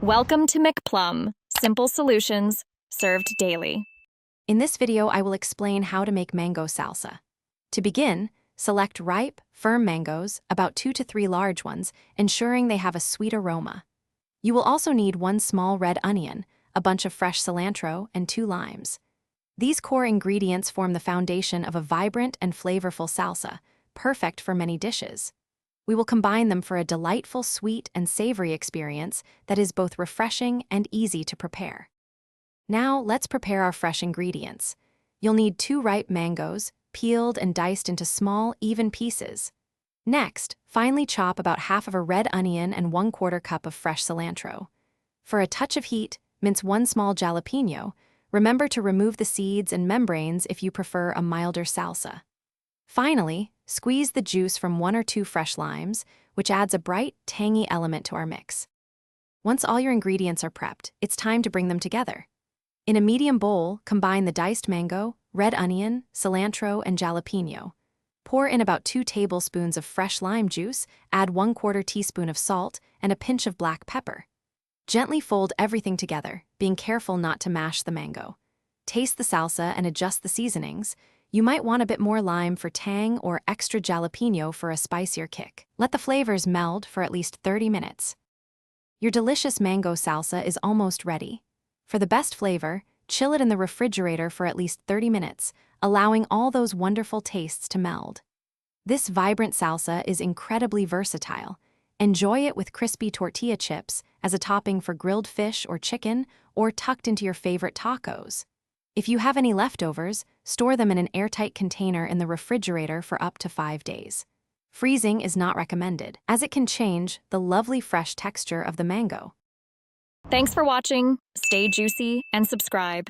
Welcome to McPlum, simple solutions served daily. In this video, I will explain how to make mango salsa. To begin, select ripe, firm mangoes, about 2 to 3 large ones, ensuring they have a sweet aroma. You will also need 1 small red onion, a bunch of fresh cilantro, and 2 limes. These core ingredients form the foundation of a vibrant and flavorful salsa, perfect for many dishes. We will combine them for a delightful sweet and savory experience that is both refreshing and easy to prepare. Now, let's prepare our fresh ingredients. You'll need 2 ripe mangoes, peeled and diced into small, even pieces. Next, finely chop about half of a red onion and 1/4 cup of fresh cilantro. For a touch of heat, mince 1 small jalapeno. Remember to remove the seeds and membranes if you prefer a milder salsa. Finally, squeeze the juice from 1 or 2 fresh limes, which adds a bright, tangy element to our mix. Once all your ingredients are prepped, it's time to bring them together. In a medium bowl, combine the diced mango, red onion, cilantro, and jalapeno. Pour in about 2 tablespoons of fresh lime juice, add 1/4 teaspoon of salt, and a pinch of black pepper. Gently fold everything together, being careful not to mash the mango. Taste the salsa and adjust the seasonings. You might want a bit more lime for tang or extra jalapeno for a spicier kick. Let the flavors meld for at least 30 minutes. Your delicious mango salsa is almost ready. For the best flavor, chill it in the refrigerator for at least 30 minutes, allowing all those wonderful tastes to meld. This vibrant salsa is incredibly versatile. Enjoy it with crispy tortilla chips, as a topping for grilled fish or chicken, or tucked into your favorite tacos. If you have any leftovers, store them in an airtight container in the refrigerator for up to 5 days. Freezing is not recommended, as it can change the lovely fresh texture of the mango. Thanks for watching. Stay juicy and subscribe.